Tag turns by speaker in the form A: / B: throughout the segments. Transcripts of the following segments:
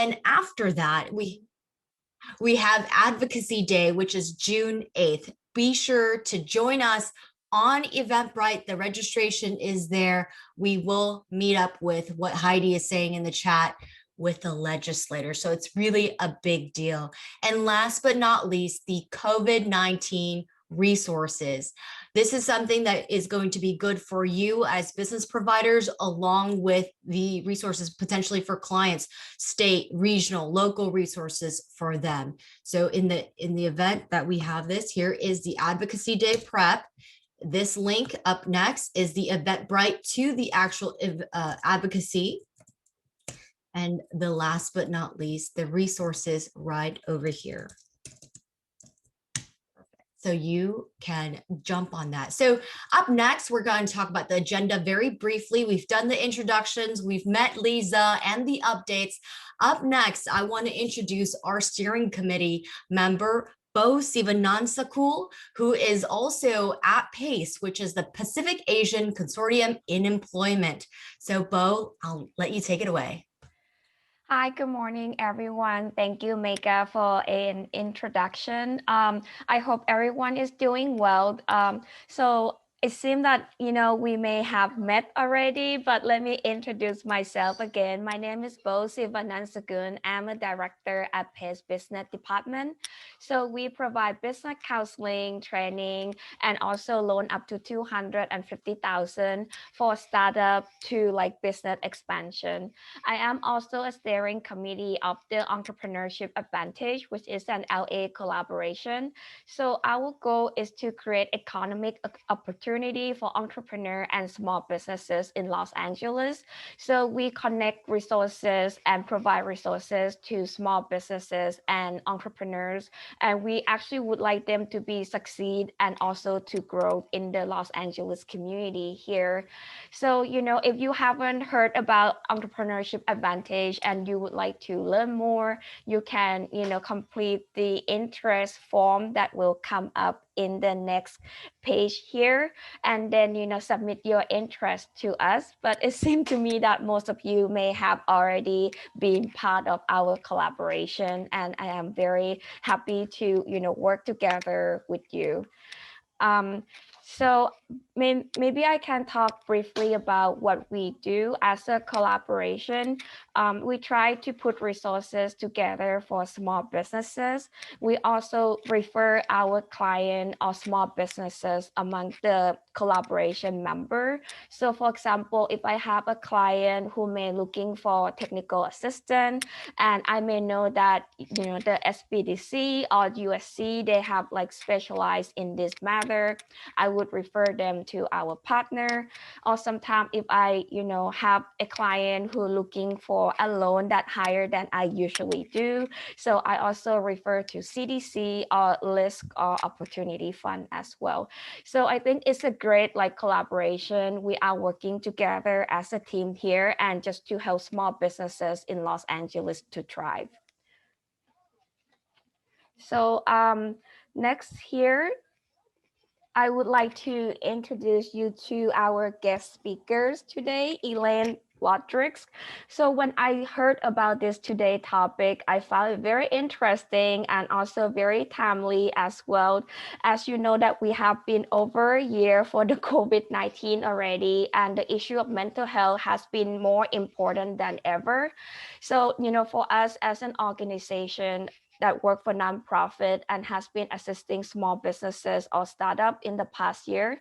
A: then after that, we have Advocacy Day, which is June 8th. Be sure to join us on Eventbrite. The registration is there. We will meet up with what Heidi is saying in the chat with the legislator. So it's really a big deal. And last but not least, the COVID-19 resources. This is something that is going to be good for you as business providers, along with the resources potentially for clients, state, regional, local resources for them. So in the event that we have this, here is the Advocacy Day prep. This link up next is the Eventbrite to the actual advocacy. And the last but not least, the resources right over here. So you can jump on that. So up next, we're going to talk about the agenda very briefly. We've done the introductions. We've met Lisa and the updates. Up next, I want to introduce our steering committee member, Bo Sivanansakul, who is also at PACE, which is the Pacific Asian Consortium in Employment. So Bo, I'll let you take it away.
B: Hi, good morning, everyone. Thank you, Mega, for an introduction. I hope everyone is doing well. So it seems that, we may have met already, but let me introduce myself again. My name is Bo Sivanansakul. I'm a director at PACE Business Department. So we provide business counseling, training, and also loan up to $250,000 for startup to business expansion. I am also a steering committee of the Entrepreneurship Advantage, which is an LA collaboration. So our goal is to create economic opportunity for entrepreneurs and small businesses in Los Angeles. So we connect resources and provide resources to small businesses and entrepreneurs. And we actually would like them to succeed and also to grow in the Los Angeles community here. So, if you haven't heard about Entrepreneurship Advantage and you would like to learn more, you can, complete the interest form that will come up in the next page here, and then submit your interest to us. But it seemed to me that most of you may have already been part of our collaboration, and I am very happy to work together with you. So maybe I can talk briefly about what we do as a collaboration. We try to put resources together for small businesses. We also refer our client or small businesses among the collaboration member. So for example, if I have a client who may looking for technical assistant, and I may know that the SBDC or USC, they have specialized in this matter, I would refer them to our partner. Or sometimes if I have a client who looking for a loan that higher than I usually do, so I also refer to CDC or risk or opportunity fund as well. So I think it's a great collaboration. We are working together as a team here and just to help small businesses in Los Angeles to thrive. So next here, I would like to introduce you to our guest speakers today, Elaine Lodricks. So when I heard about this today topic, I found it very interesting and also very timely as well. As you know that we have been over a year for the COVID-19 already, and the issue of mental health has been more important than ever. So, for us as an organization that work for nonprofit and has been assisting small businesses or startup in the past year,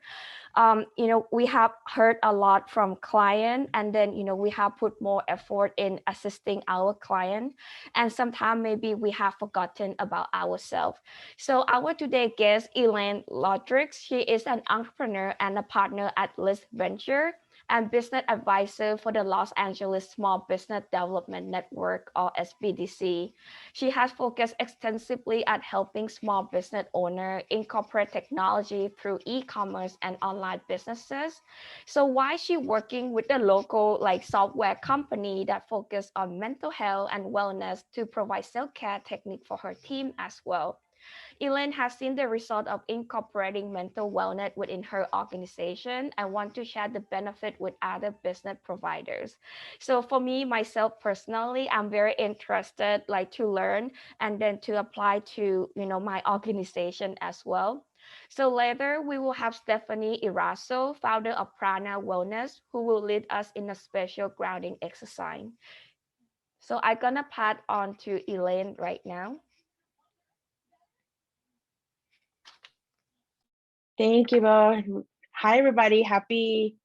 B: we have heard a lot from client, and then we have put more effort in assisting our client, and sometimes maybe we have forgotten about ourselves. So our today guest, Elaine Lodricks, she is an entrepreneur and a partner at List Venture and business advisor for the Los Angeles Small Business Development Network, or SBDC. She has focused extensively at helping small business owners incorporate technology through e-commerce and online businesses. So why is she working with the local software company that focus on mental health and wellness to provide self-care technique for her team as well? Elaine has seen the result of incorporating mental wellness within her organization and want to share the benefit with other business providers. So for me, myself personally, I'm very interested like to learn and then to apply to, my organization as well. So later we will have Stephanie Erazo, founder of Prana Wellness, who will lead us in a special grounding exercise. So I'm gonna pass on to Elaine right now.
C: Thank you, Bo. Hi, everybody. Happy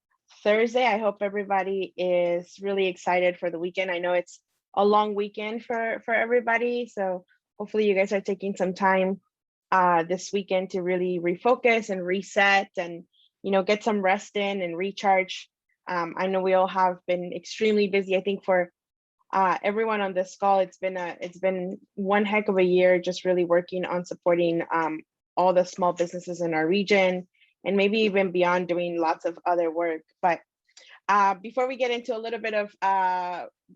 C: Thursday. I hope everybody is really excited for the weekend. I know it's a long weekend for everybody, so hopefully you guys are taking some time this weekend to really refocus and reset and get some rest in and recharge. I know we all have been extremely busy. I think for everyone on this call, it's been one heck of a year, just really working on supporting all the small businesses in our region, and maybe even beyond, doing lots of other work. But before we get into a little bit of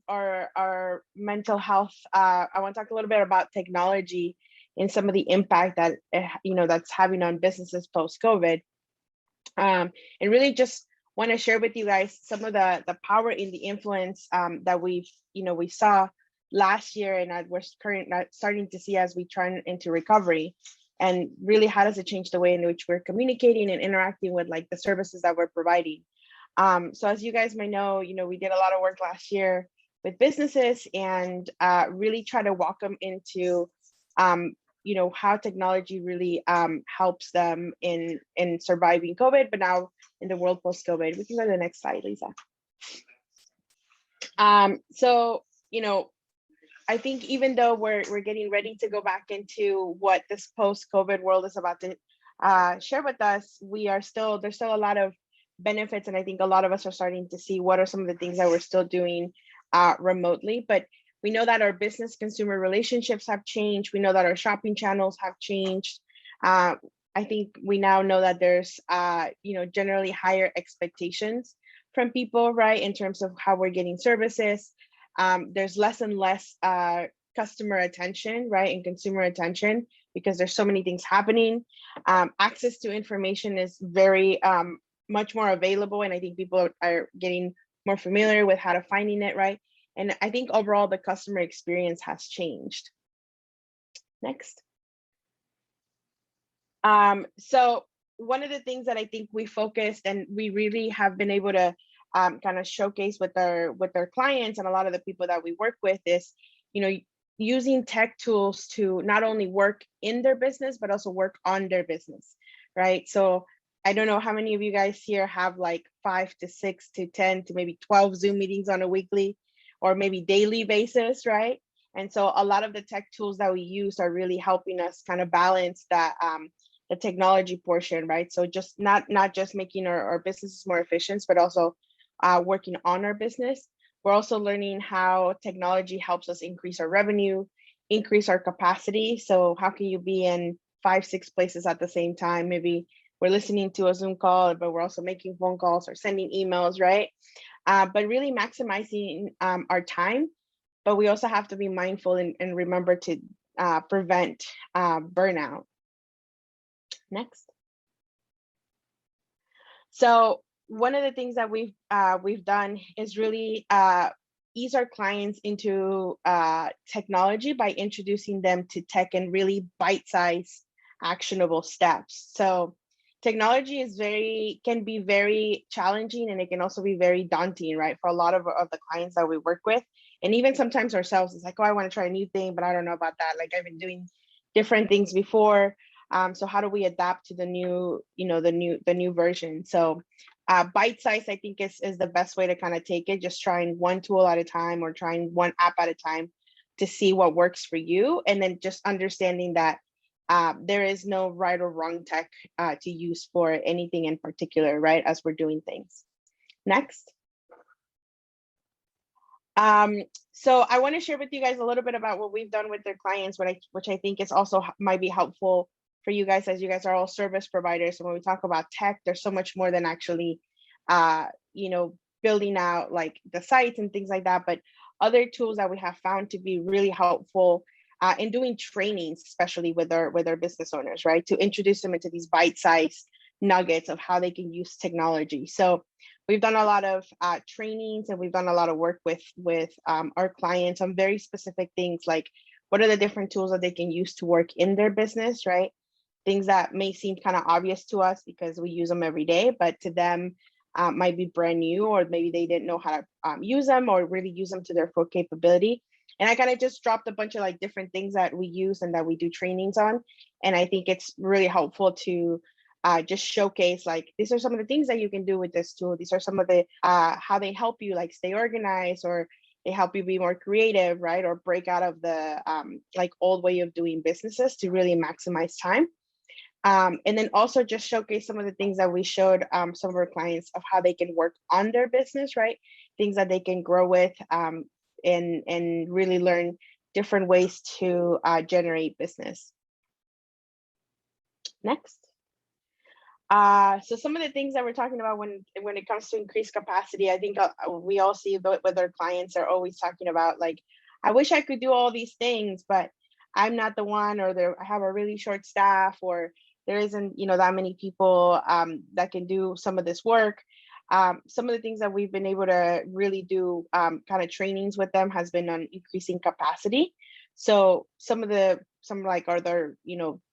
C: our mental health, I want to talk a little bit about technology and some of the impact that that's having on businesses post-COVID, and really just want to share with you guys some of the power in the influence that we saw last year, and that we're starting to see as we turn into recovery. And really, how does it change the way in which we're communicating and interacting with like the services that we're providing? So as you guys may know, we did a lot of work last year with businesses and really try to walk them into how technology really helps them in surviving COVID, but now in the world post-COVID. We can go to the next slide, Lisa. So I think even though we're getting ready to go back into what this post-COVID world is about to share with us, there's still a lot of benefits, and I think a lot of us are starting to see what are some of the things that we're still doing remotely. But we know that our business consumer relationships have changed. We know that our shopping channels have changed. I think we now know that there's generally higher expectations from people, right, in terms of how we're getting services. There's less and less customer attention, right, and consumer attention, because there's so many things happening. Access to information is very much more available, and I think people are getting more familiar with how to finding it, right? And I think overall the customer experience has changed. Next. So one of the things that I think we focused and we really have been able to kind of showcase with our clients and a lot of the people that we work with is, using tech tools to not only work in their business, but also work on their business, right? So I don't know how many of you guys here have like 5 to 6 to 10 to maybe 12 Zoom meetings on a weekly or maybe daily basis, right? And so a lot of the tech tools that we use are really helping us kind of balance that the technology portion, right? So just not just making our businesses more efficient, but also working on our business. We're also learning how technology helps us increase our revenue, increase our capacity. So how can you be in 5, 6 places at the same time? Maybe we're listening to a Zoom call, but we're also making phone calls or sending emails, right? But really maximizing our time. But we also have to be mindful and remember to prevent burnout. Next. So one of the things that we've done is really ease our clients into technology by introducing them to tech and really bite-sized actionable steps. So technology can be very challenging, and it can also be very daunting, right? For a lot of the clients that we work with, and even sometimes ourselves, it's like, oh, I want to try a new thing, but I don't know about that. Like I've been doing different things before. So how do we adapt to the new, the new version? So bite size, I think is the best way to kind of take it, just trying one tool at a time or trying one app at a time to see what works for you. And then just understanding that there is no right or wrong tech to use for anything in particular, right? As we're doing things. Next. So I want to share with you guys a little bit about what we've done with their clients, which I think is also might be helpful for you guys, as you guys are all service providers. And when we talk about tech, there's so much more than actually, building out like the sites and things like that, but other tools that we have found to be really helpful and doing trainings, especially with our business owners, right? To introduce them into these bite-sized nuggets of how they can use technology. So we've done a lot of trainings, and we've done a lot of work with our clients on very specific things, like what are the different tools that they can use to work in their business, right? Things that may seem kind of obvious to us because we use them every day, but to them might be brand new, or maybe they didn't know how to use them or really use them to their full capability. And I kind of just dropped a bunch of like different things that we use and that we do trainings on. And I think it's really helpful to just showcase, like, these are some of the things that you can do with this tool. These are some of the how they help you like stay organized, or they help you be more creative, right? Or break out of the like old way of doing businesses to really maximize time. And then also just showcase some of the things that we showed some of our clients of how they can work on their business, right? Things that they can grow with, and really learn different ways to generate business. Next. So some of the things that we're talking about when it comes to increased capacity, I think we all see with our clients are always talking about, like, I wish I could do all these things, but I'm not the one, or I have a really short staff, or there isn't, that many people that can do some of this work. Some of the things that we've been able to really do kind of trainings with them has been on increasing capacity. So some like are there,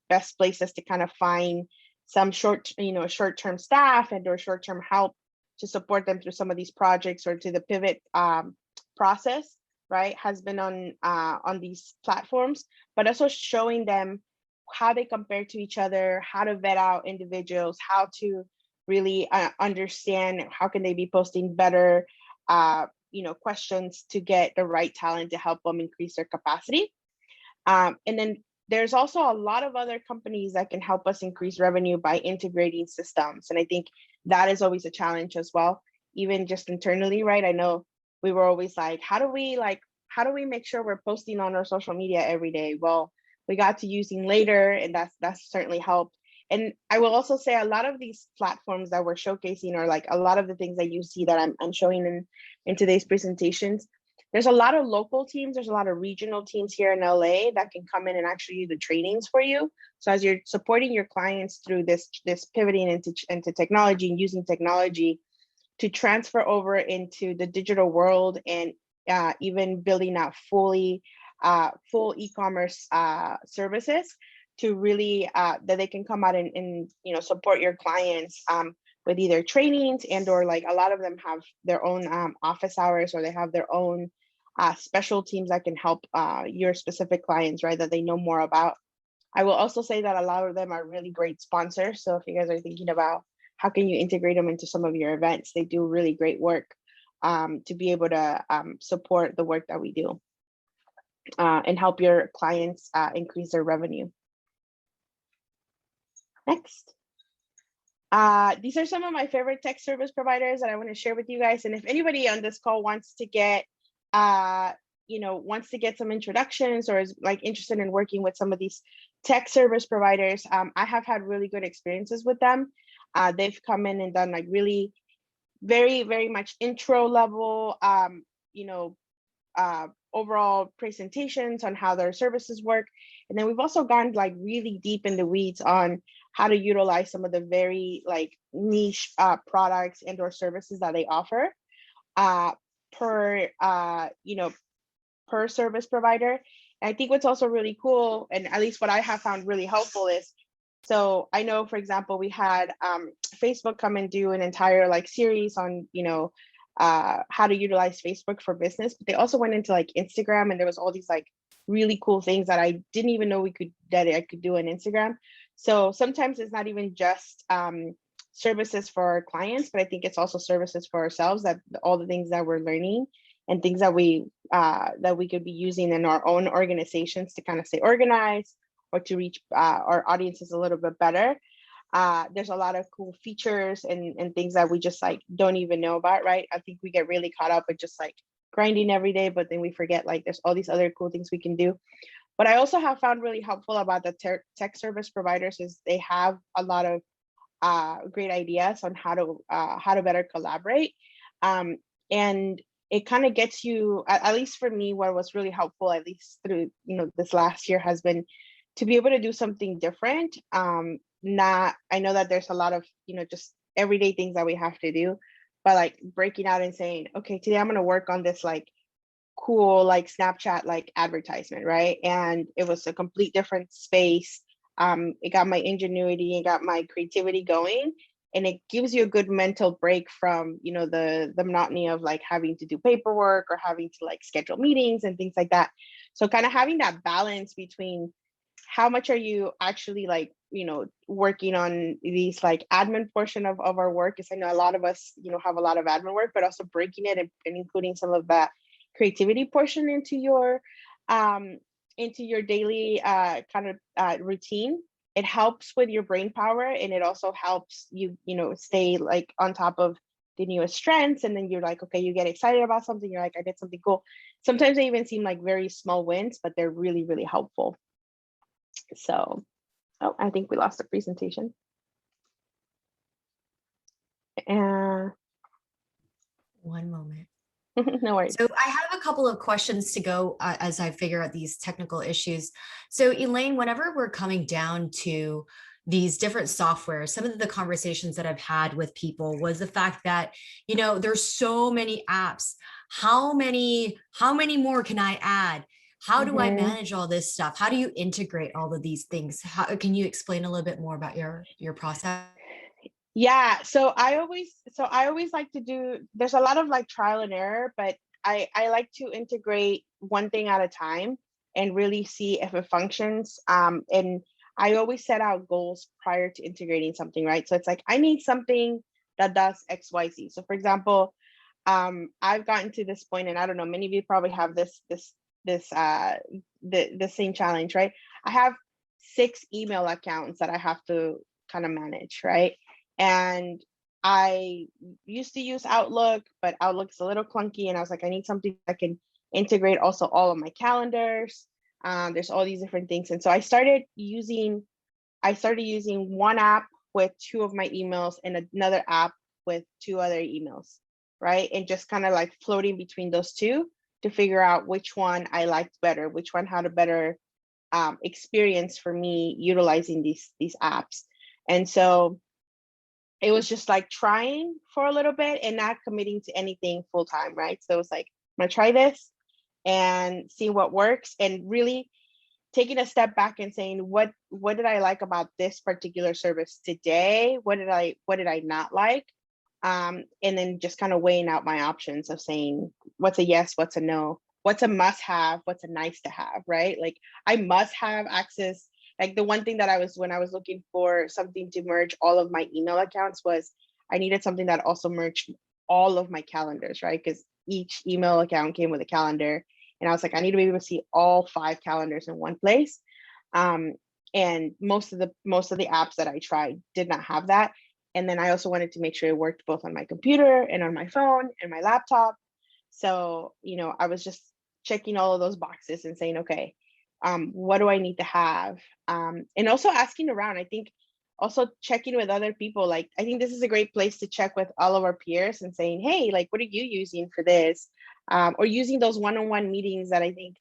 C: best places to kind of find some short-term staff and or short-term help to support them through some of these projects, or to the pivot process, right, has been on these platforms, but also showing them how they compare to each other, how to vet out individuals, how to really understand how can they be posting better questions to get the right talent to help them increase their capacity. And then there's also a lot of other companies that can help us increase revenue by integrating systems. And I think that is always a challenge as well, even just internally, right? I know we were always like, how do we make sure we're posting on our social media every day? Well, we got to using Later, and that's certainly helped. And I will also say a lot of these platforms that we're showcasing, or like a lot of the things that you see that I'm showing in today's presentations, there's a lot of local teams, there's a lot of regional teams here in LA that can come in and actually do the trainings for you. So as you're supporting your clients through this pivoting into technology and using technology to transfer over into the digital world, and even building out full e-commerce services, to really that they can come out and support your clients with either trainings, and or like a lot of them have their own office hours, or they have their own special teams that can help your specific clients, right, that they know more about. I will also say that a lot of them are really great sponsors. So if you guys are thinking about how can you integrate them into some of your events, they do really great work to be able to support the work that we do and help your clients increase their revenue. Next. These are some of my favorite tech service providers that I want to share with you guys. And if anybody on this call wants to get some introductions, or is like interested in working with some of these tech service providers, I have had really good experiences with them. They've come in and done like really very, very much intro level, overall presentations on how their services work. And then we've also gone like really deep in the weeds on how to utilize some of the very like niche products and or services that they offer per service provider. And I think what's also really cool, and at least what I have found really helpful, is, so I know, for example, we had Facebook come and do an entire like series on, how to utilize Facebook for business, but they also went into like Instagram, and there was all these like really cool things that I didn't even know I could do on Instagram. So sometimes it's not even just services for our clients, but I think it's also services for ourselves, that all the things that we're learning and things that we could be using in our own organizations to kind of stay organized, or to reach our audiences a little bit better. There's a lot of cool features and things that we just like don't even know about, right? I think we get really caught up with just like grinding every day, but then we forget like there's all these other cool things we can do. What I also have found really helpful about the tech service providers is they have a lot of great ideas on how to better collaborate. And it kind of gets you, at least for me, what was really helpful, at least through, this last year, has been to be able to do something different. I know that there's a lot of, just everyday things that we have to do, but like breaking out and saying, okay, today I'm going to work on this like cool, like Snapchat, like advertisement, right? And it was a complete different space. It got my ingenuity, it got my creativity going, and it gives you a good mental break from, the monotony of like having to do paperwork or having to like schedule meetings and things like that. So kind of having that balance between how much are you actually like, working on these like admin portion of our work, is I know a lot of us, have a lot of admin work, but also breaking it and including some of that creativity portion into your daily kind of routine. It helps with your brain power, and it also helps you, stay like on top of the newest trends. And then you're like, okay, you get excited about something. You're like, I did something cool. Sometimes they even seem like very small wins, but they're really, really helpful. So, I think we lost the presentation.
A: One moment.
C: No worries.
A: So I have a couple of questions to go as I figure out these technical issues. So Elaine, whenever we're coming down to these different softwares, some of the conversations that I've had with people was the fact that, there's so many apps. How many more can I add? How do I manage all this stuff? How do you integrate all of these things? Can you explain a little bit more about your process?
C: Yeah, so I always like to do, there's a lot of like trial and error, but I like to integrate one thing at a time and really see if it functions. And I always set out goals prior to integrating something, right? So it's like, I need something that does X, Y, Z. So for example, I've gotten to this point, and I don't know, many of you probably have the same challenge, right? I have 6 email accounts that I have to kind of manage, right? And I used to use Outlook, but Outlook's a little clunky. And I was like, I need something that can integrate also all of my calendars. There's all these different things. And so I started using one app with 2 of my emails and another app with 2 other emails, right? And just kind of like floating between those 2 to figure out which one I liked better, which one had a better experience for me utilizing these apps. And so it was just like trying for a little bit and not committing to anything full time, right? So it was like, I'm gonna try this and see what works, and really taking a step back and saying, what did I like about this particular service today? What did I not like? And then just kind of weighing out my options of saying, what's a yes, what's a no, what's a must have, what's a nice to have, right? Like I must have access. Like the one thing that when I was looking for something to merge all of my email accounts, was I needed something that also merged all of my calendars, right? Because each email account came with a calendar. And I was like, I need to be able to see all 5 calendars in one place. And most of the apps that I tried did not have that. And then I also wanted to make sure it worked both on my computer and on my phone and my laptop. So, I was just checking all of those boxes and saying, okay, what do I need to have? And also asking around. I think also checking with other people. Like, I think this is a great place to check with all of our peers and saying, hey, like, what are you using for this? Or using those one-on-one meetings that I think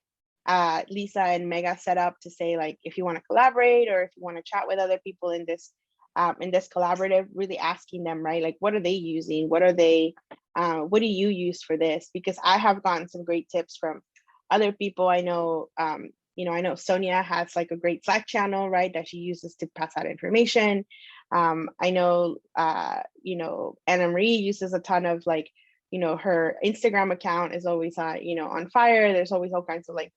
C: Lisa and Mega set up to say, like, if you want to collaborate or if you want to chat with other people in this collaborative, really asking them, right? Like, what are they using? What do you use for this? Because I have gotten some great tips from other people. I know, I know Sonia has like a great Slack channel, right, that she uses to pass out information. I know, Anna Marie uses a ton of like, her Instagram account is always, on fire. There's always all kinds of like,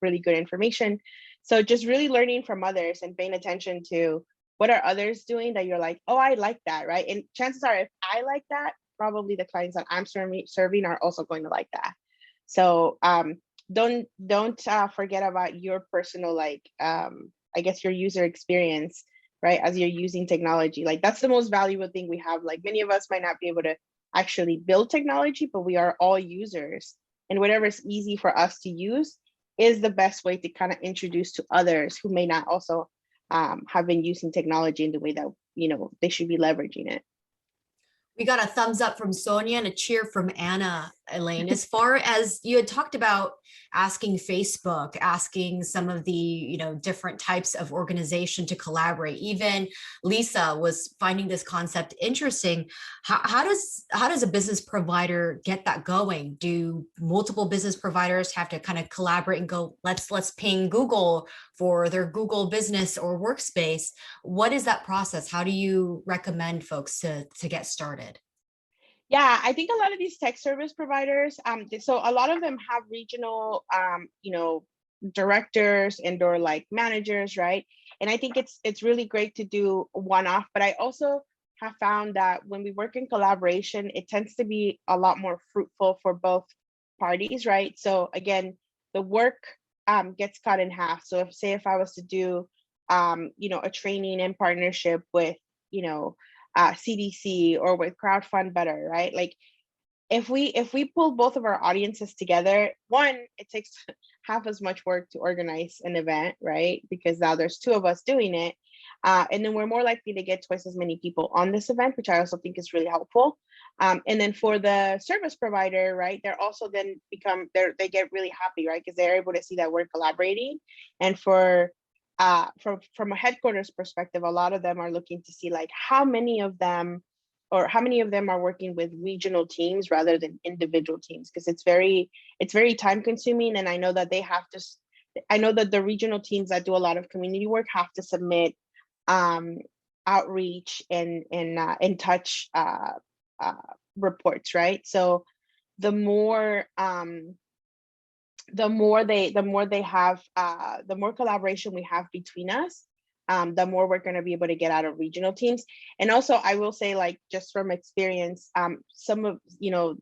C: really good information. So just really learning from others and paying attention to what are others doing that you're like, oh, I like that, right? And chances are, if I like that, probably the clients that I'm serving are also going to like that. So don't forget about your personal, like, I guess your user experience, right? As you're using technology, like that's the most valuable thing we have. Like many of us might not be able to actually build technology, but we are all users, and whatever is easy for us to use is the best way to kind of introduce to others who may not also have been using technology in the way that, they should be leveraging it.
A: We got a thumbs up from Sonia and a cheer from Anna. Elaine, as far as you had talked about asking Facebook, asking some of the, different types of organization to collaborate. Even Lisa was finding this concept interesting. How does a business provider get that going? Do multiple business providers have to kind of collaborate and go, let's ping Google for their Google business or workspace? What is that process? How do you recommend folks to get started?
C: Yeah, I think a lot of these tech service providers, so a lot of them have regional, directors and or like managers, right? And I think it's really great to do one-off, but I also have found that when we work in collaboration, it tends to be a lot more fruitful for both parties, right? So again, the work gets cut in half. So if I was to do, a training in partnership with, CDC or with Crowdfund Better, right? Like if we pull both of our audiences together, one, it takes half as much work to organize an event, right? Because now there's two of us doing it. And then we're more likely to get twice as many people on this event, which I also think is really helpful. And then for the service provider, right, they're also then they get really happy, right? Because they're able to see that we're collaborating. And from a headquarters perspective, a lot of them are looking to see like how many of them are working with regional teams rather than individual teams, because it's very time consuming. And I know that the regional teams that do a lot of community work have to submit outreach and in touch reports, right? So the more they have, the more collaboration we have between us, the more we're going to be able to get out of regional teams. And also, I will say, like, just from experience, some of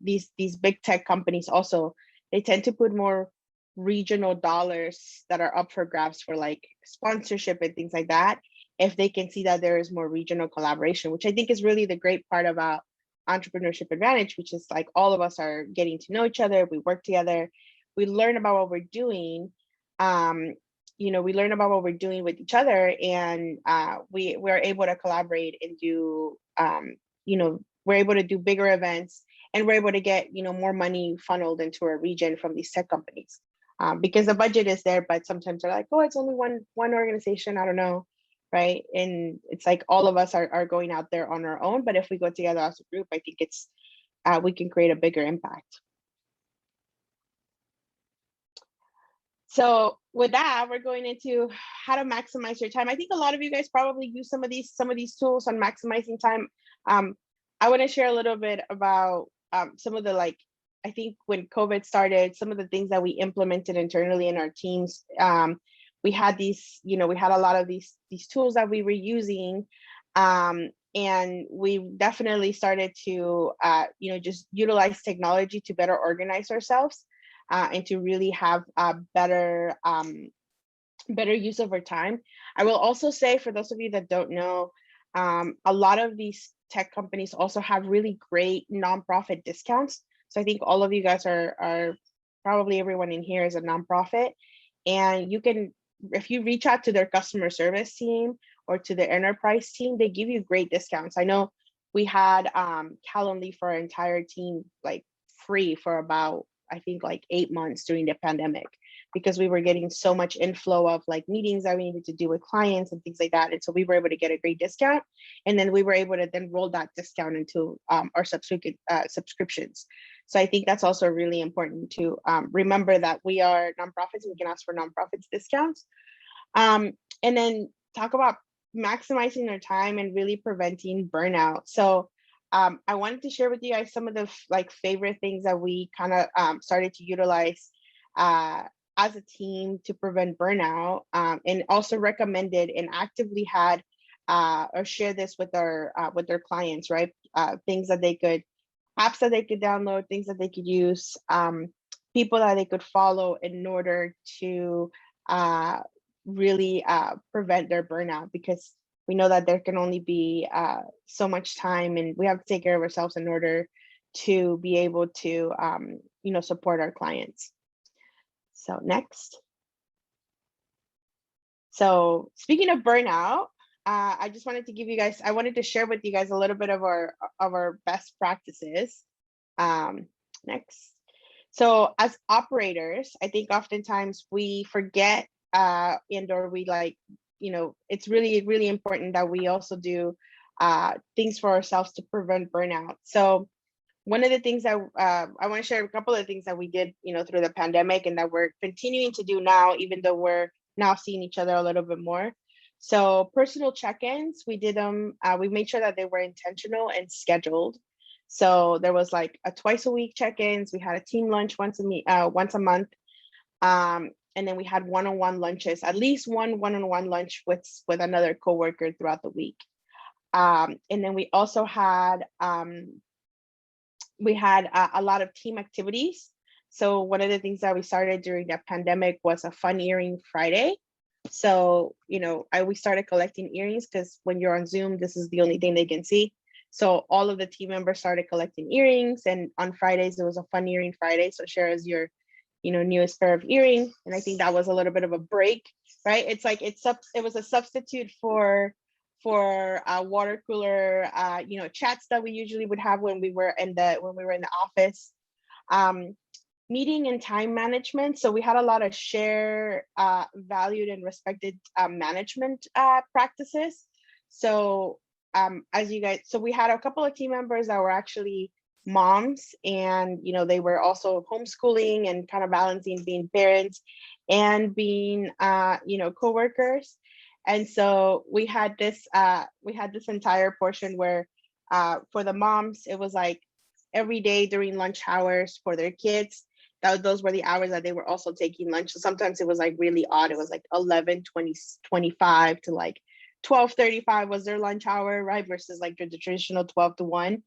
C: these big tech companies also, they tend to put more regional dollars that are up for grabs for like sponsorship and things like that, if they can see that there is more regional collaboration, which I think is really the great part about Entrepreneurship Advantage, which is like all of us are getting to know each other, we work together, we learn about what we're doing. We learn about what we're doing with each other, and we're able to collaborate and do, we're able to do bigger events, and we're able to get, more money funneled into our region from these tech companies, because the budget is there, but sometimes they're like, oh, it's only one organization, I don't know, right? And it's like all of us are going out there on our own, but if we go together as a group, I think we can create a bigger impact. So with that, we're going into how to maximize your time. I think a lot of you guys probably use some of these tools on maximizing time. I want to share a little bit about some of the, like, I think when COVID started, some of the things that we implemented internally in our teams. We had these, we had a lot of these tools that we were using, and we definitely started to, just utilize technology to better organize ourselves. And to really have a better use of our time. I will also say, for those of you that don't know, a lot of these tech companies also have really great nonprofit discounts. So I think all of you guys are probably everyone in here is a nonprofit, and you can, if you reach out to their customer service team or to the enterprise team, they give you great discounts. I know we had Calendly for our entire team, like free for about, I think, like 8 months during the pandemic, because we were getting so much inflow of like meetings that we needed to do with clients and things like that. And so we were able to get a great discount. And then we were able to then roll that discount into our subscriptions. So I think that's also really important to remember that we are nonprofits and we can ask for nonprofits discounts. And then talk about maximizing our time and really preventing burnout. So I wanted to share with you guys some of the favorite things that we kind of started to utilize as a team to prevent burnout, and also recommended and actively had or share this with their clients, right? Things that they could, apps that they could download, things that they could use, people that they could follow in order to really prevent their burnout, because we know that there can only be so much time, and we have to take care of ourselves in order to be able to, support our clients. So next. So speaking of burnout, I just wanted to I wanted to share with you guys a little bit of our best practices. Next. So as operators, I think oftentimes we forget and or we like, it's really, really important that we also do things for ourselves to prevent burnout. So one of the things that I want to share a couple of things that we did, through the pandemic and that we're continuing to do now, even though we're now seeing each other a little bit more. So personal check-ins, we did them. We made sure that they were intentional and scheduled. So there was like a twice a week check-ins. We had a team lunch once a month. And then we had one-on-one lunches, at least one-on-one lunch with another coworker throughout the week. And then we also had a lot of team activities. So one of the things that we started during the pandemic was a fun earring Friday. So, we started collecting earrings because when you're on Zoom, this is the only thing they can see. So all of the team members started collecting earrings, and on Fridays, it was a fun earring Friday. So share as your, newest pair of earrings. And I think that was a little bit of a break, right? It's like, it was a substitute for water cooler, chats that we usually would have when we were in the office. Meeting and time management. So we had a lot of share valued and respected management practices. So so we had a couple of team members that were actually moms, and they were also homeschooling and kind of balancing being parents and being coworkers. And so we had this entire portion where for the moms, it was like every day during lunch hours for their kids. Those were the hours that they were also taking lunch. So sometimes it was like really odd. It was like 11:25 to like 12:35 was their lunch hour, right? Versus like the traditional 12 to 1.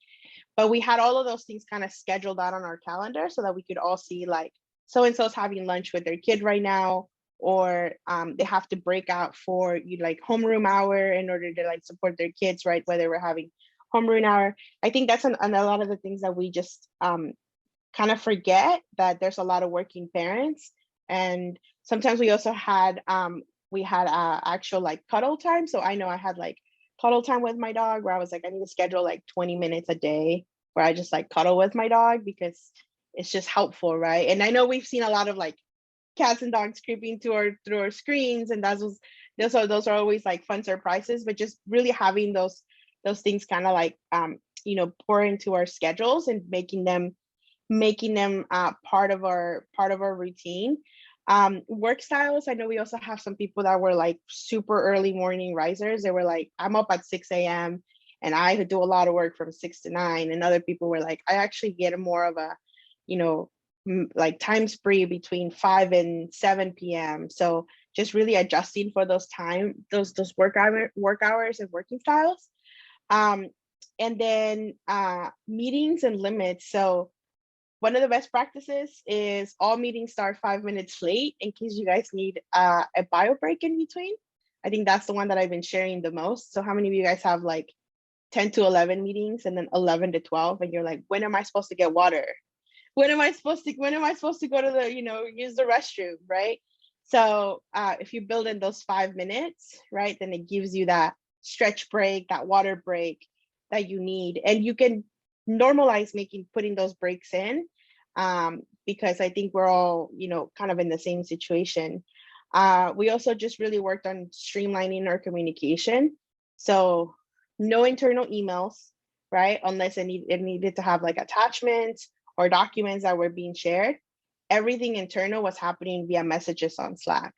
C: But we had all of those things kind of scheduled out on our calendar so that we could all see like so-and-so's having lunch with their kid right now, or they have to break out for like homeroom hour in order to like support their kids, right? Whether we're having homeroom hour. I think that's a lot of the things that we just kind of forget, that there's a lot of working parents. And sometimes we also had actual like cuddle time. So I know I had like cuddle time with my dog where I was like, I need to schedule like 20 minutes a day where I just like cuddle with my dog because it's just helpful, right? And I know we've seen a lot of like cats and dogs creeping through our screens, and those are always like fun surprises. But just really having those things kind of like pour into our schedules and making them part of our routine. Work styles, I know we also have some people that were like super early morning risers. They were like, I'm up at 6 a.m. and I do a lot of work from 6 to 9. And other people were like, I actually get more of a like time spree between 5 and 7 p.m. So just really adjusting for those work hours and working styles. And then meetings and limits. So one of the best practices is all meetings start 5 minutes late in case you guys need a bio break in between. I think that's the one that I've been sharing the most. So how many of you guys have like 10 to 11 meetings and then 11 to 12, and you're like, when am I supposed to get water? When am I supposed to go to the, use the restroom, right? So if you build in those 5 minutes, right, then it gives you that stretch break, that water break that you need. And you can normalize putting those breaks in, because I think we're all, kind of in the same situation. We also just really worked on streamlining our communication. So no internal emails, right? Unless it needed to have like attachments or documents that were being shared. Everything internal was happening via messages on Slack.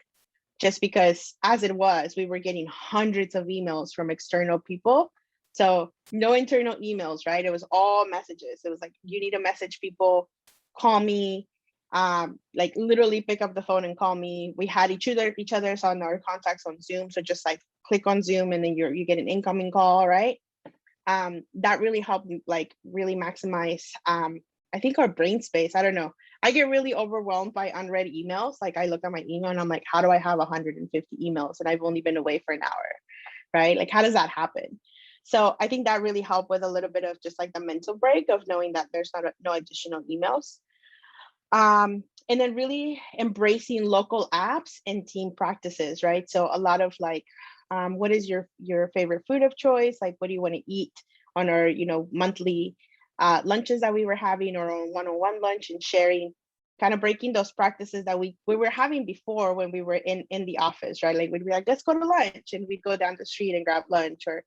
C: Just because as it was, we were getting hundreds of emails from external people. So no internal emails, right? It was all messages. It was like, you need to message people, call me, like literally pick up the phone and call me. We had each other's on our contacts on Zoom. So just like click on Zoom and then you get an incoming call, right? That really helped like really maximize, I think, our brain space. I don't know. I get really overwhelmed by unread emails. Like I look at my email and I'm like, how do I have 150 emails and I've only been away for an hour, right? Like, how does that happen? So I think that really helped with a little bit of just like the mental break of knowing that there's no additional emails. And then really embracing local apps and team practices, right? So a lot of like, what is your favorite food of choice? Like, what do you want to eat on our, monthly lunches that we were having, or on one-on-one lunch, and sharing kind of breaking those practices that we were having before when we were in the office, right? Like we'd be like, let's go to lunch, and we'd go down the street and grab lunch, or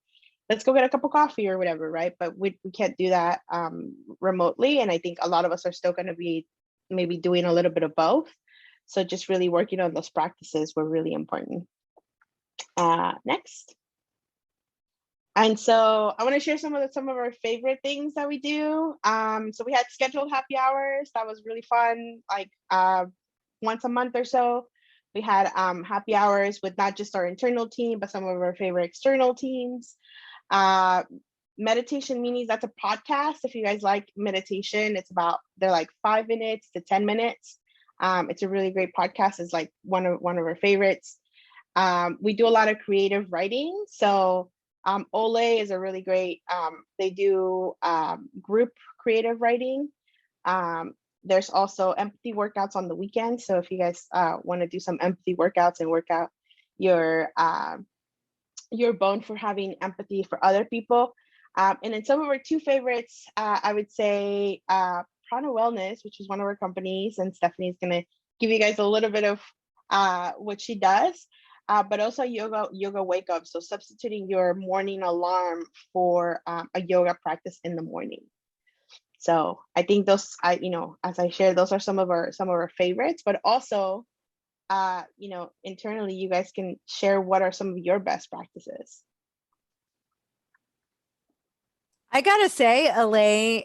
C: let's go get a cup of coffee or whatever, right? But we can't do that remotely. And I think a lot of us are still going to be maybe doing a little bit of both. So just really working on those practices were really important. Next. And so I want to share some of our favorite things that we do. So we had scheduled happy hours. That was really fun. Like once a month or so, we had happy hours with not just our internal team, but some of our favorite external teams. Meditation meetings, that's a podcast. If you guys like meditation, they're like 5 minutes to 10 minutes. It's a really great podcast. It's like one of our favorites. We do a lot of creative writing. So Ole is a really great, they do group creative writing. There's also empathy workouts on the weekend. So if you guys want to do some empathy workouts and work out your bone for having empathy for other people. And then some of our two favorites, I would say Prana Wellness, which is one of our companies, and Stephanie's going to give you guys a little bit of what she does. But also yoga wake up. So substituting your morning alarm for a yoga practice in the morning. So I think those, as I share, those are some of our favorites, but also, internally, you guys can share what are some of your best practices.
D: I gotta say, Elaine,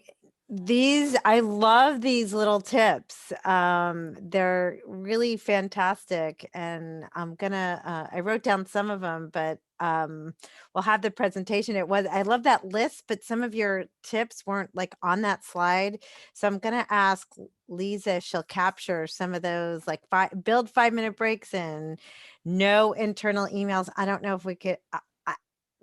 D: I love these little tips. They're really fantastic, and I wrote down some of them, but we'll have the presentation. I love that list, but some of your tips weren't like on that slide. So I'm gonna ask Lisa if she'll capture some of those, like build 5-minute breaks and no internal emails. I don't know if we could.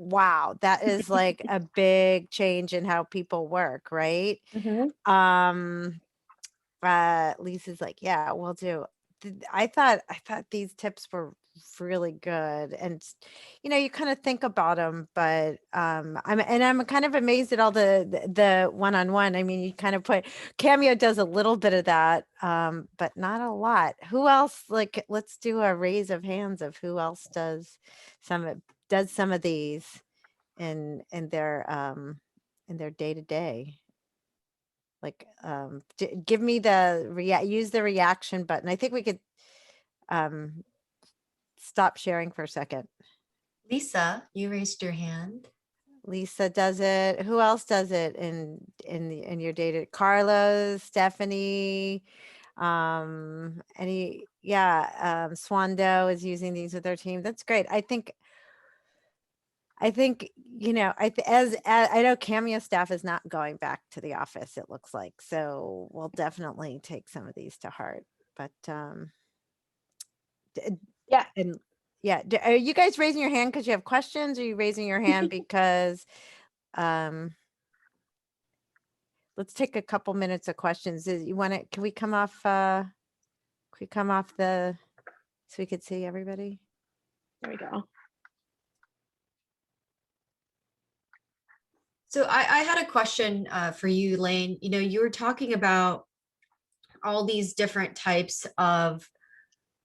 D: Wow, that is like a big change in how people work, right?
C: Mm-hmm.
D: Lisa's like, yeah, we'll do. I thought these tips were really good, and you kind of think about them, but I'm kind of amazed at all the one-on-one. I mean, you kind of put Cameo does a little bit of that, but not a lot. Who else? Like, let's do a raise of hands of who else does some of these in their day-to-day. Like, give me use the reaction button. I think we could stop sharing for a second.
A: Lisa, you raised your hand.
D: Lisa does it. Who else does it in your data? Carlos, Stephanie, Swando is using these with their team. That's great. I think I know Cameo staff is not going back to the office, it looks like. So we'll definitely take some of these to heart. But
C: Yeah.
D: And yeah, are you guys raising your hand because you have questions? Or are you raising your hand because let's take a couple minutes of questions. Can we come off so we could see everybody?
C: There we go.
A: So I had a question for you, Elaine. You were talking about all these different types of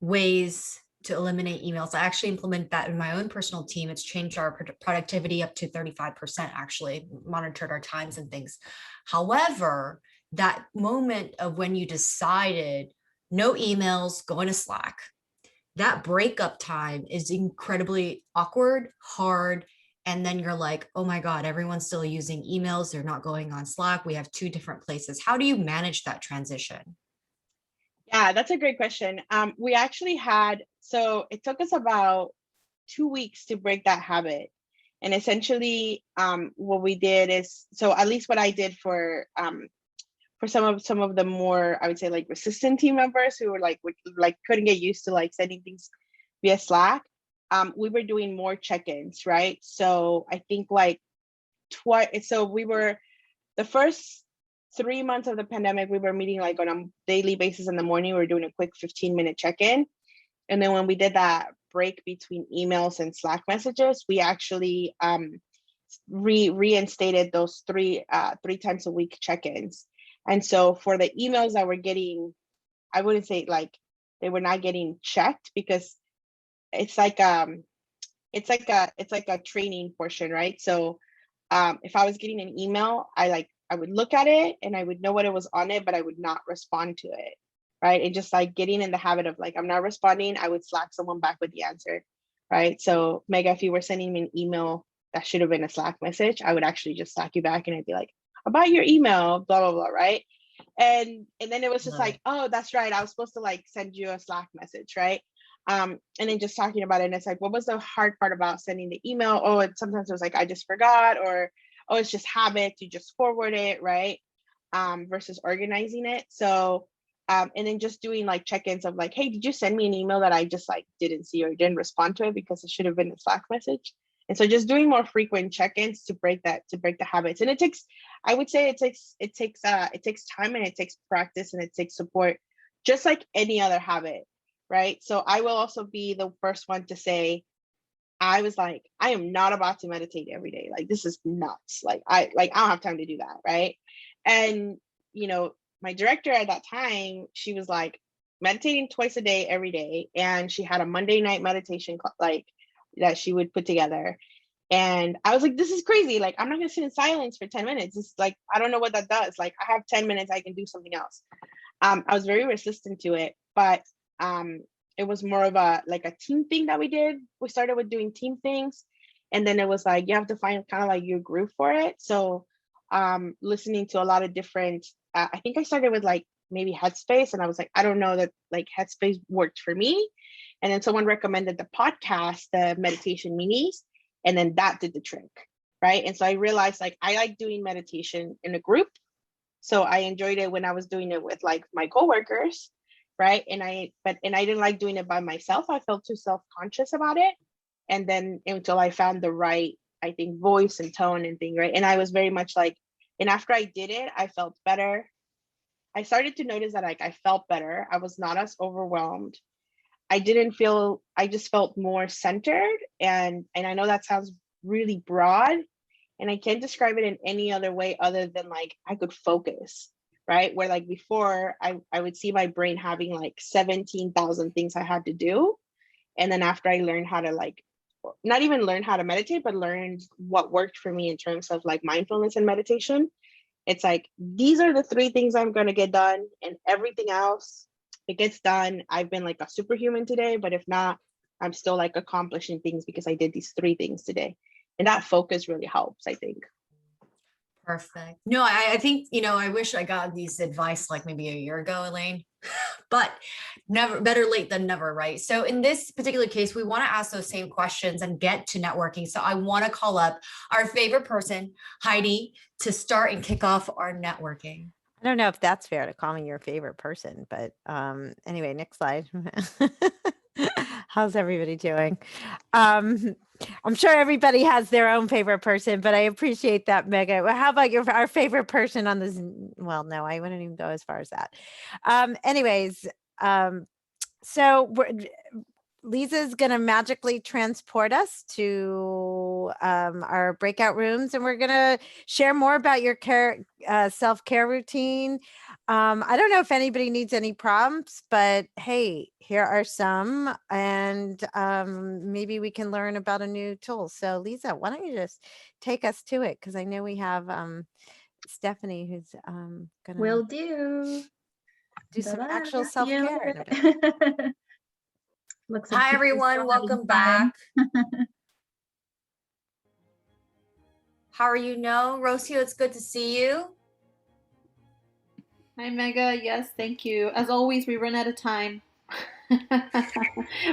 A: ways to eliminate emails. I actually implement that in my own personal team. It's changed our productivity up to 35%, actually, monitored our times and things. However, that moment of when you decided no emails, go into Slack, that breakup time is incredibly awkward, hard. And then you're like, oh my God, everyone's still using emails. They're not going on Slack. We have two different places. How do you manage that transition?
C: Yeah, that's a great question. We actually so it took us about 2 weeks to break that habit. And essentially what we did is, so at least what I did for some of the more, I would say, like resistant team members who were couldn't get used to like sending things via Slack, we were doing more check-ins, right? So I think we were, the first 3 months of the pandemic, we were meeting like on a daily basis in the morning. We were doing a quick 15-minute check-in. And then when we did that break between emails and Slack messages, we actually reinstated those three times a week check-ins. And so for the emails that were getting I wouldn't say like they were not getting checked, because it's like it's like a training portion, right? So if I was getting an email, I would look at it and I would know what it was on it, but I would not respond to it, right? And just like getting in the habit of like, I'm not responding, I would Slack someone back with the answer, right? So Mega, if you were sending me an email that should have been a Slack message, I would actually just Slack you back and I'd be like, about your email, blah, blah, blah, right? And then it was just like, oh, that's right, I was supposed to like send you a Slack message, right? And then just talking about it, and it's like, what was the hard part about sending the email? Oh, and sometimes it was like, I just forgot, or oh, it's just habit to just forward it, right? Versus organizing it. So and then just doing like check-ins of like, hey, did you send me an email that I just like didn't see or didn't respond to it because it should have been a Slack message? And so just doing more frequent check-ins to break the habits. And it takes, I would say it takes time, and it takes practice, and it takes support, just like any other habit, right? So I will also be the first one to say, I was like, I am not about to meditate every day. Like, this is nuts. Like I don't have time to do that, right? And you know, my director at that time, she was like meditating twice a day every day, and she had a Monday night meditation like that she would put together. And I was like, this is crazy. Like, I'm not gonna sit in silence for 10 minutes. It's like, I don't know what that does. Like, I have 10 minutes, I can do something else. I was very resistant to it, but it was more of a team thing that we did. We started with doing team things, and then it was like, you have to find kind of like your groove for it. So listening to a lot of different, I think I started with like maybe Headspace, and I was like, I don't know that like Headspace worked for me. And then someone recommended the podcast, the meditation minis, and then that did the trick, right? And so I realized like I like doing meditation in a group. So I enjoyed it when I was doing it with like my coworkers, right? And I didn't like doing it by myself. I felt too self-conscious about it. And then until I found the right, I think, voice and tone and thing, right? And I was very much like, and after I did it, I felt better. I started to notice that like I felt better. I was not as overwhelmed. I just felt more centered. And I know that sounds really broad, and I can't describe it in any other way other than like I could focus, right? Where like before I would see my brain having like 17,000 things I had to do. And then after I learned how to like, not even learn how to meditate, but learn what worked for me in terms of like mindfulness and meditation, it's like, these are the 3 things I'm going to get done, and everything else, it gets done. I've been like a superhuman today, but if not, I'm still like accomplishing things because I did these 3 things today. And that focus really helps, I think.
A: Perfect. No, I think, I wish I got these advice like maybe a year ago, Elaine, but never, better late than never, right? So in this particular case, we want to ask those same questions and get to networking. So I want to call up our favorite person, Heidi, to start and kick off our networking.
D: I don't know if that's fair to call me your favorite person, but anyway, next slide. How's everybody doing? I'm sure everybody has their own favorite person, but I appreciate that, Mega. Well, how about our favorite person on this? Well, no, I wouldn't even go as far as that. Anyways, so Lisa's going to magically transport us to our breakout rooms, and we're going to share more about your self-care routine. I don't know if anybody needs any prompts, but hey, here are some, and maybe we can learn about a new tool. So Lisa, why don't you just take us to it? Because I know we have Stephanie who's going to
E: Will do
D: some actual self-care in a bit.
A: Hi, everyone. Welcome back. How are you? Rocio, it's good to see you.
F: Hi, Mega. Yes, thank you. As always, we run out of time.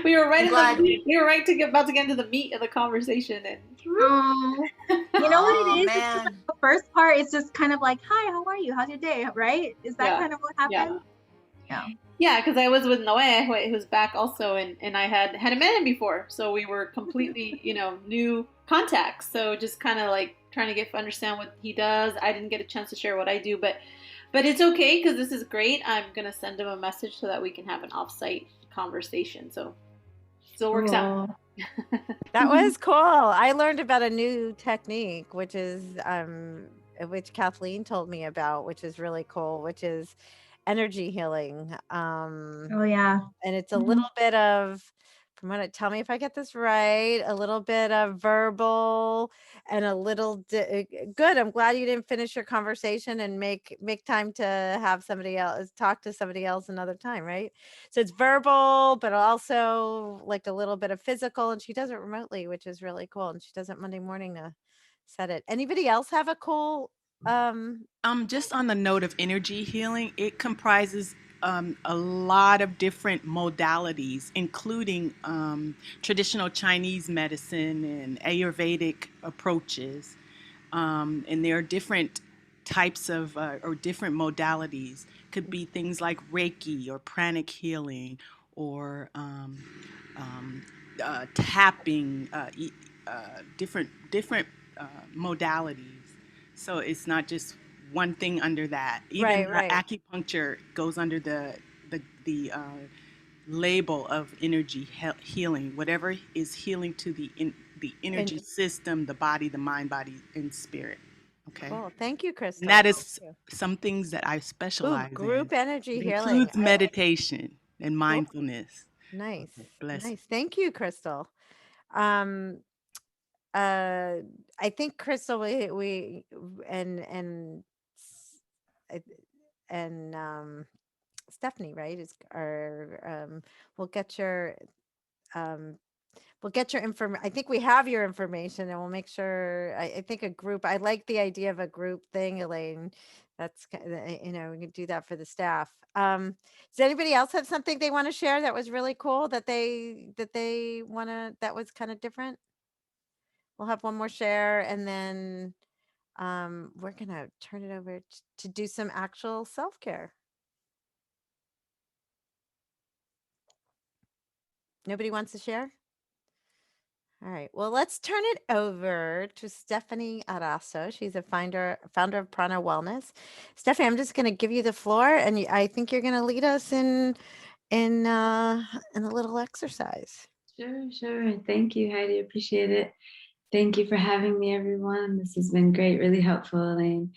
F: we were right about to get into the meat of the conversation. And
E: you know what it is? Like the first part is just kind of like, hi, how are you? How's your day? Right? Is that kind of what happened?
F: Yeah, because I was with Noé, who's back also, and I hadn't met him before, so we were completely, new contacts. So just kind of like trying to understand what he does. I didn't get a chance to share what I do, but it's okay because this is great. I'm gonna send him a message so that we can have an offsite conversation. So still works out.
D: That was cool. I learned about a new technique, which is which Kathleen told me about, which is really cool, which is energy healing.
E: Oh yeah.
D: And it's a little bit of, from what tell me if I get this right, a little bit of verbal and a little good. I'm glad you didn't finish your conversation and make time to have somebody else talk to somebody else another time, right? So it's verbal, but also like a little bit of physical, and she does it remotely, which is really cool. And she does it Monday morning to set it. Anybody else have a cool
G: Just on the note of energy healing, it comprises a lot of different modalities, including traditional Chinese medicine and Ayurvedic approaches. And there are different types of or different modalities. Could be things like Reiki or pranic healing or tapping, different modalities. So it's not just one thing under that. Even
D: Right.
G: acupuncture goes under the label of energy healing. Whatever is healing to the energy system, the body, the mind, body, and spirit. Okay.
D: Cool. Thank you, Crystal.
G: And that is some things that I specialize
D: group
G: in.
D: energy
G: It
D: healing.
G: includes meditation and mindfulness.
D: Nice.
G: Bless.
D: Nice. Thank you, Crystal. I think Crystal, we and Stephanie, right, is our we'll get your information. I think we have your information, and we'll make sure. I think a group. I like the idea of a group thing, Elaine. That's we can do that for the staff. Does anybody else have something they want to share that was really cool that they want to that was kind of different? We'll have one more share, and then we're gonna turn it over to do some actual self-care. Nobody wants to share? All right. Well, let's turn it over to Stephanie Erazo. She's a founder of Prana Wellness. Stephanie, I'm just going to give you the floor, and I think you're going to lead us in a little exercise.
H: Sure. Thank you, Heidi. Appreciate it. Thank you for having me, everyone. This has been great, really helpful, Elaine.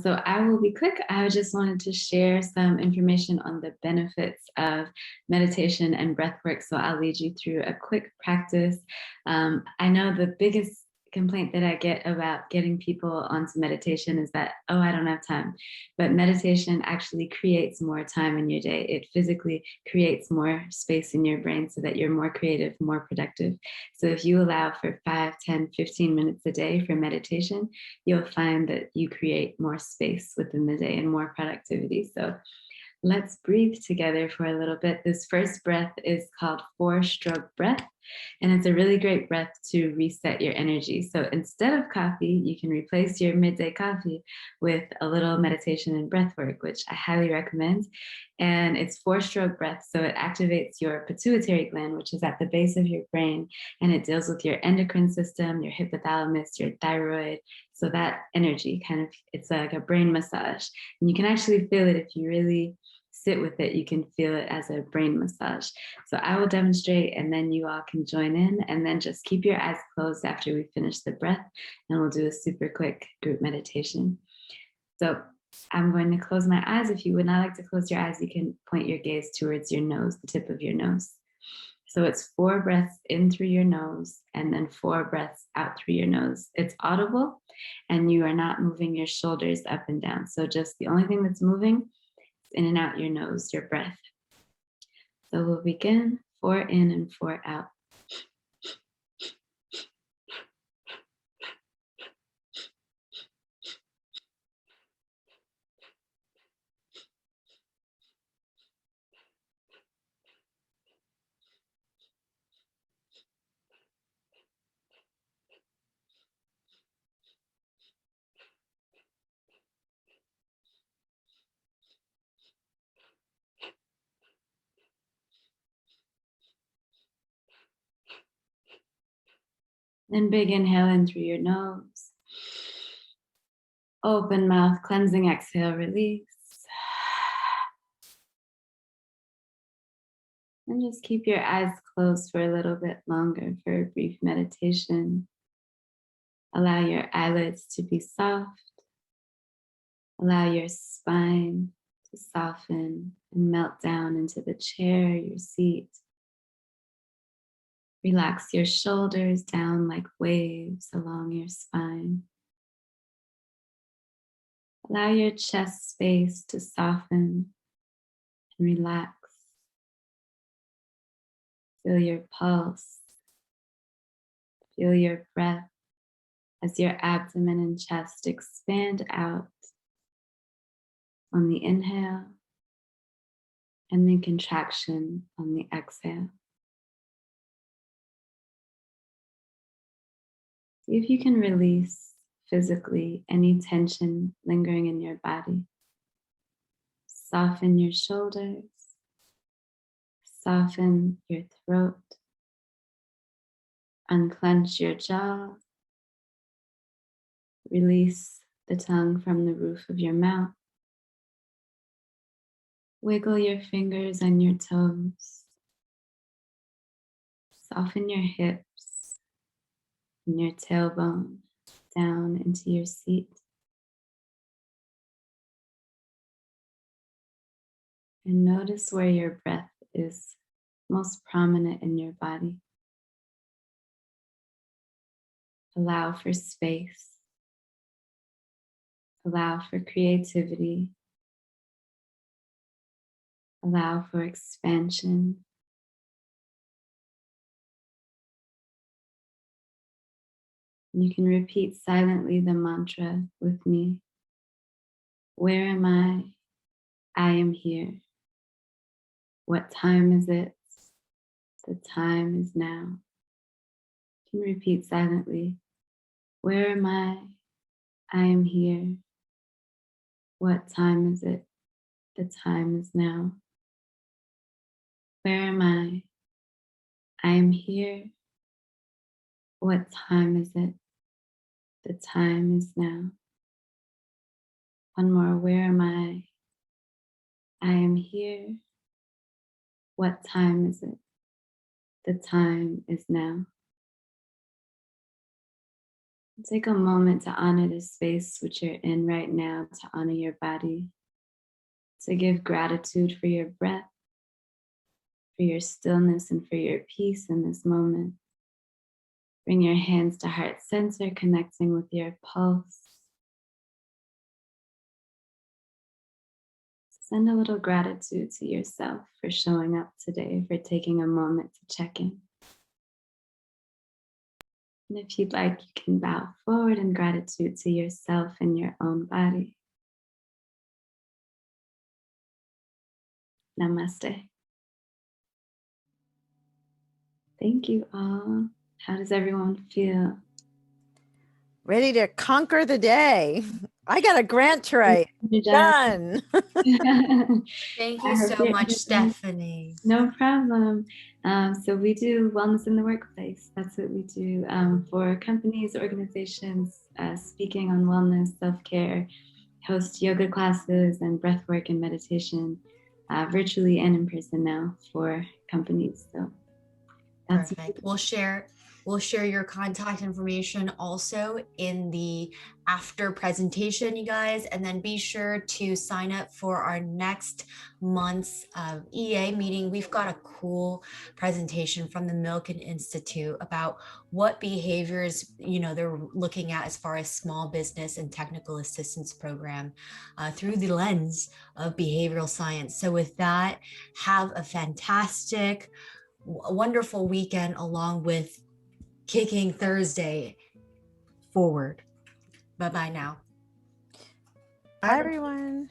H: So I will be quick. I just wanted to share some information on the benefits of meditation and breath work. So I'll lead you through a quick practice. I know the biggest complaint that I get about getting people onto meditation is that, oh, I don't have time. But meditation actually creates more time in your day. It physically creates more space in your brain so that you're more creative, more productive. So if you allow for 5, 10, 15 minutes a day for meditation, you'll find that you create more space within the day and more productivity. So let's breathe together for a little bit. This first breath is called 4-stroke breath, and it's a really great breath to reset your energy. So instead of coffee, you can replace your midday coffee with a little meditation and breath work, which I highly recommend. And it's 4-stroke breath, so it activates your pituitary gland, which is at the base of your brain, and it deals with your endocrine system, your hypothalamus, your thyroid. So that energy it's like a brain massage. And you can actually feel it if you really sit with it. You can feel it as a brain massage. So I will demonstrate, and then you all can join in, and then just keep your eyes closed after we finish the breath, and we'll do a super quick group meditation. So I'm going to close my eyes. If you would not like to close your eyes, you can point your gaze towards your nose, the tip of your nose. So it's 4 breaths in through your nose and then 4 breaths out through your nose. It's audible, and you are not moving your shoulders up and down. So just the only thing that's moving is in and out your nose, your breath. So we'll begin 4 in and 4 out. Then big inhale in through your nose. Open mouth, cleansing exhale, release. And just keep your eyes closed for a little bit longer for a brief meditation. Allow your eyelids to be soft. Allow your spine to soften and melt down into the chair, your seat. Relax your shoulders down like waves along your spine. Allow your chest space to soften and relax. Feel your pulse. Feel your breath as your abdomen and chest expand out on the inhale and the contraction on the exhale. See if you can release physically any tension lingering in your body. Soften your shoulders, soften your throat, unclench your jaw, release the tongue from the roof of your mouth. Wiggle your fingers and your toes. Soften your hips and your tailbone down into your seat. And notice where your breath is most prominent in your body. Allow for space. Allow for creativity. Allow for expansion. You can repeat silently the mantra with me. Where am I? I am here. What time is it? The time is now. You can repeat silently. Where am I? I am here. What time is it? The time is now. Where am I? I am here. What time is it? The time is now. One more. Where am I? I am here. What time is it? The time is now. Take a moment to honor the space which you're in right now, to honor your body, to give gratitude for your breath, for your stillness, and for your peace in this moment. Bring your hands to heart center, connecting with your pulse. Send a little gratitude to yourself for showing up today, for taking a moment to check in. And if you'd like, you can bow forward in gratitude to yourself and your own body. Namaste. Thank you all. How does everyone feel?
D: Ready to conquer the day. I got a grant to write. Done.
A: Thank you so much, Stephanie.
H: No problem. So we do wellness in the workplace. That's what we do for companies, organizations, speaking on wellness, self-care, host yoga classes and breath work and meditation virtually and in person now for companies. So that's
A: perfect. We'll share your contact information also in the after presentation, you guys, and then be sure to sign up for our next month's EA meeting. We've got a cool presentation from the Milken Institute about what behaviors, they're looking at as far as small business and technical assistance program through the lens of behavioral science. So with that, have a fantastic, wonderful weekend along with kicking Thursday forward. Bye-bye now.
D: Bye, everyone.